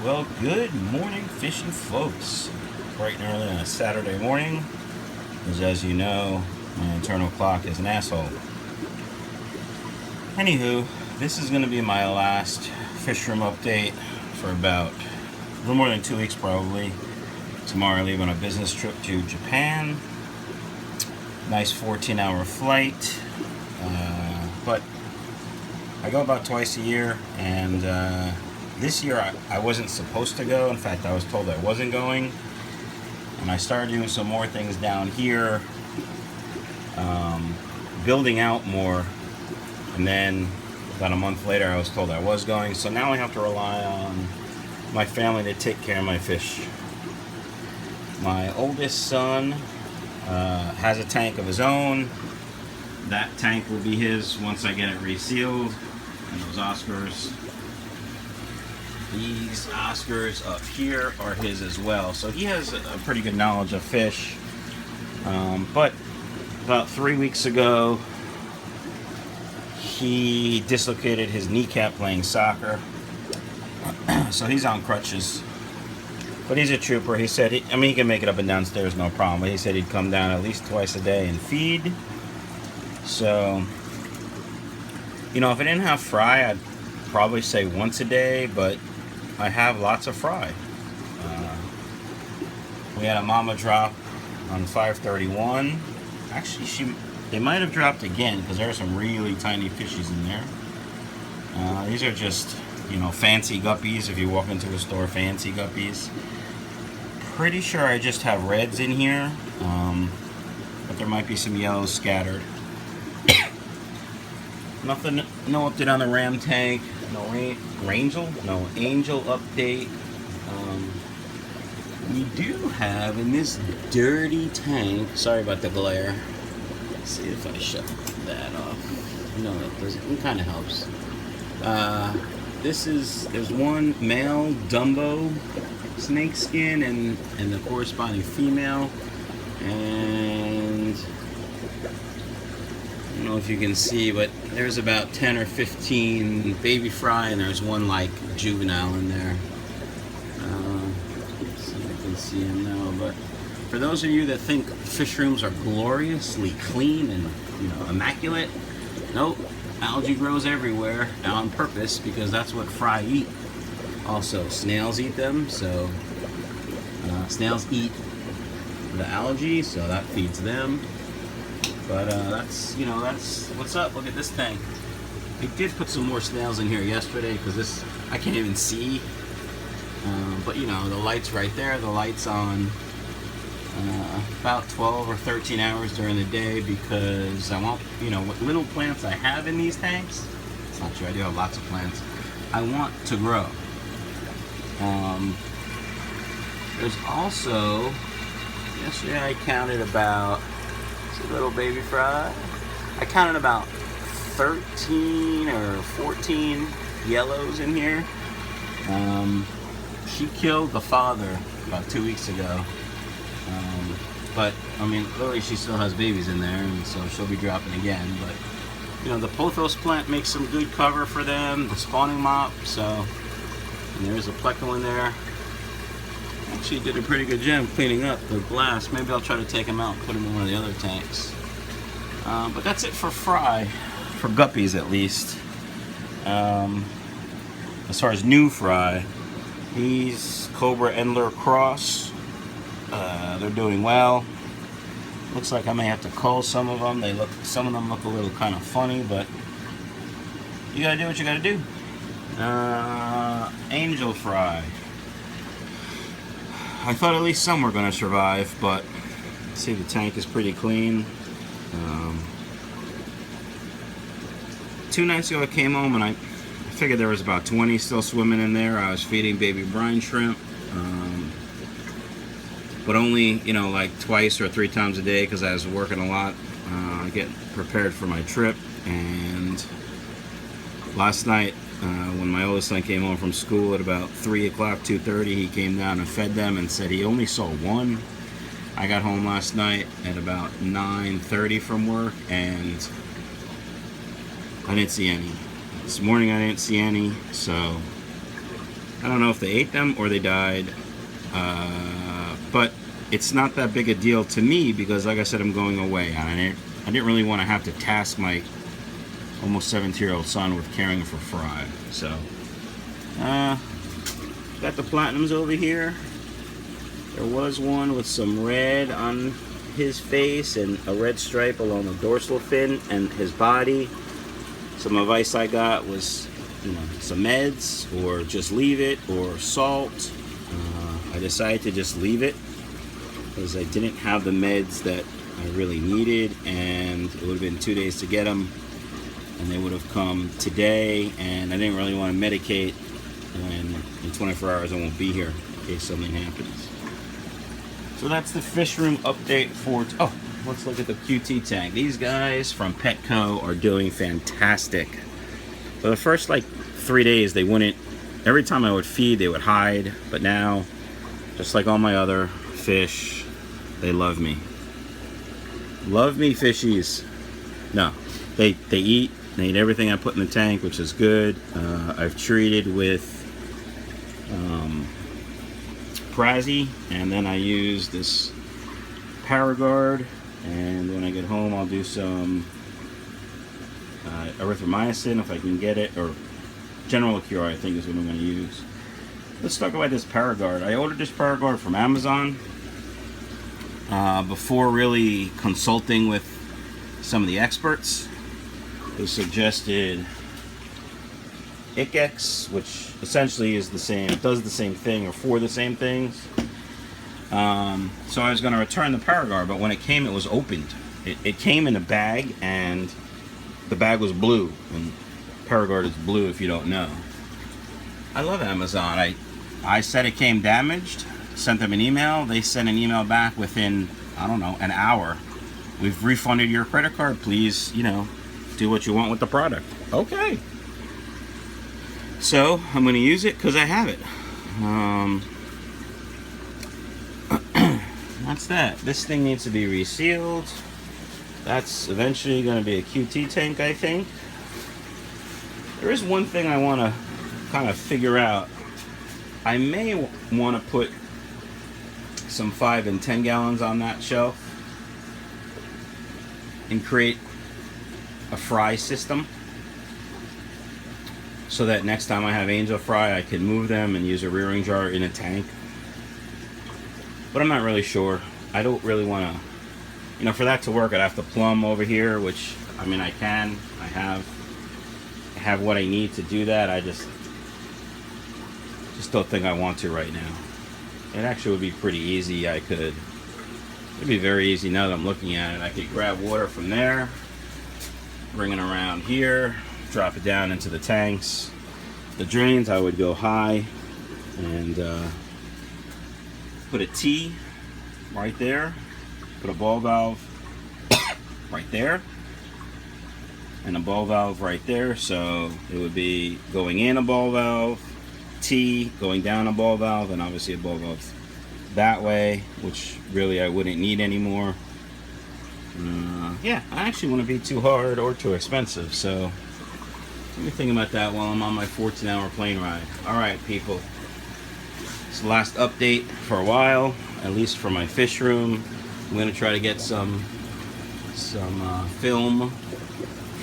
Well, good morning, fishing folks. Bright and early on a Saturday morning, because as you know, my internal clock is an asshole. Anywho, this is going to be my last Fishroom update for about a little more than 2 weeks probably. Tomorrow I leave on a business trip to Japan. Nice 14-hour flight. But I go about twice a year, and this year I wasn't supposed to go. In fact, I was told I wasn't going. And I started doing some more things down here, building out more. And then about a month later I was told I was going. So now I have to rely on my family to take care of my fish. My oldest son has a tank of his own. That tank will be his once I get it resealed. And those Oscars, these Oscars up here are his as well. So he has a pretty good knowledge of fish. But about 3 weeks ago, he dislocated his kneecap playing soccer. So he's on crutches. But he's a trooper. He said, he can make it up and downstairs, no problem. But he said he'd come down at least twice a day and feed. So, if I didn't have fry, I'd probably say once a day, but I have lots of fry. We had a mama drop on 531. Actually, they might have dropped again because there are some really tiny fishies in there. These are just, fancy guppies. If you walk into a store, fancy guppies. Pretty sure I just have reds in here, but there might be some yellows scattered. Nothing, no update on the ram tank, no angel update. We do have in this dirty tank, sorry about the glare. Let's see if I shut that off. No, that doesn't, it kind of helps. There's one male Dumbo snake skin and the corresponding female, and I don't know if you can see, but there's about 10 or 15 baby fry, and there's one like juvenile in there. Let's see if I can see him now. But for those of you that think fish rooms are gloriously clean and immaculate, nope. Algae grows everywhere on purpose because that's what fry eat. Also, snails eat them, so snails eat the algae, so that feeds them. But that's what's up. Look at this tank. I did put some more snails in here yesterday because this I can't even see. But the light's right there. The light's on about 12 or 13 hours during the day because I want what little plants I have in these tanks. It's not true. I do have lots of plants. I want to grow. There's also yesterday I counted about. Little baby fry. I counted about 13 or 14 yellows in here. She killed the father about 2 weeks ago. But literally she still has babies in there, and so she'll be dropping again. But the pothos plant makes some good cover for them. The spawning mop. So and there's a pleco in there. Actually did a pretty good job cleaning up the glass. Maybe I'll try to take them out and put them in one of the other tanks. But that's it for fry, for guppies at least. As far as new fry, these Cobra Endler Cross, they're doing well. Looks like I may have to cull some of them. Some of them look a little kind of funny, but you gotta do what you gotta do. Angel fry. I thought at least some were going to survive, but see, the tank is pretty clean. 2 nights ago I came home and I figured there was about 20 still swimming in there. I was feeding baby brine shrimp, but only like twice or 3 times a day because I was working a lot, getting prepared for my trip. And last night, when my oldest son came home from school at about 3 o'clock, 2:30, he came down and fed them and said he only saw one. I got home last night at about 9:30 from work and I didn't see any. This morning I didn't see any, so I don't know if they ate them or they died, but it's not that big a deal to me because, like I said, I'm going away, and I didn't really want to have to task my almost 17-year-old son with caring for fry. So, got the platinums over here. There was one with some red on his face and a red stripe along the dorsal fin and his body. Some advice I got was, some meds, or just leave it, or salt. I decided to just leave it because I didn't have the meds that I really needed, and it would have been 2 days to get them, and they would have come today, and I didn't really want to medicate when in 24 hours I won't be here in case something happens. So that's the Fishroom update for... Oh, let's look at the QT tank. These guys from Petco are doing fantastic. So the first 3 days they wouldn't... Every time I would feed, they would hide. But now, just like all my other fish, they love me. Love me, fishies. No, they eat. They eat everything I put in the tank, which is good. I've treated with Prazi, and then I use this Paragard, and when I get home I'll do some erythromycin if I can get it, or General Cure I think is what I'm going to use. Let's talk about this Paragard. I ordered this Paragard from Amazon before really consulting with some of the experts. They suggested Icex, which essentially is the same, it does the same thing, or for the same things. So I was going to return the Paragard, but when it came, it was opened. It came in a bag, and the bag was blue, and Paragard is blue if you don't know. I love Amazon. I said it came damaged, sent them an email. They sent an email back within, I don't know, an hour. We've refunded your credit card. Please, do what you want with the product. Okay. So I'm going to use it because I have it. That's that. This thing needs to be resealed. That's eventually going to be a QT tank, I think. There is one thing I want to kind of figure out. I may want to put some 5 and 10 gallons on that shelf and create a fry system, so that next time I have angel fry I can move them and use a rearing jar in a tank. But I'm not really sure. I don't really want to, for that to work I'd have to plumb over here, which I can. I have what I need to do that. I just don't think I want to right now. It actually would be pretty easy. It'd be very easy now that I'm looking at it. I could grab water from there, bring it around here, drop it down into the tanks. The drains, I would go high and put a T right there, put a ball valve right there, and a ball valve right there. So it would be going in a ball valve, T, going down a ball valve, and obviously a ball valve that way, which really I wouldn't need anymore. Yeah, I actually want to be too hard or too expensive, so let me think about that while I'm on my 14-hour plane ride. Alright, people, it's the last update for a while, at least for my fish room. I'm going to try to get some film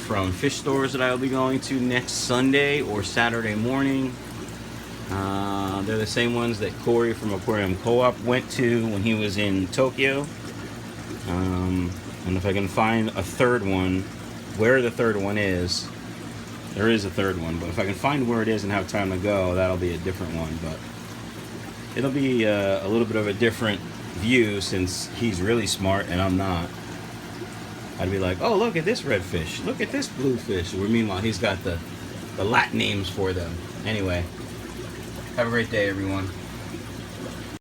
from fish stores that I'll be going to next Sunday or Saturday morning. They're the same ones that Corey from Aquarium Co-op went to when he was in Tokyo. And if I can find a third one, where the third one is, there is a third one, but if I can find where it is and have time to go, that'll be a different one. But it'll be a little bit of a different view since he's really smart and I'm not. I'd be like, oh, look at this red fish, look at this blue fish, where meanwhile he's got the Latin names for them. Anyway, have a great day, everyone.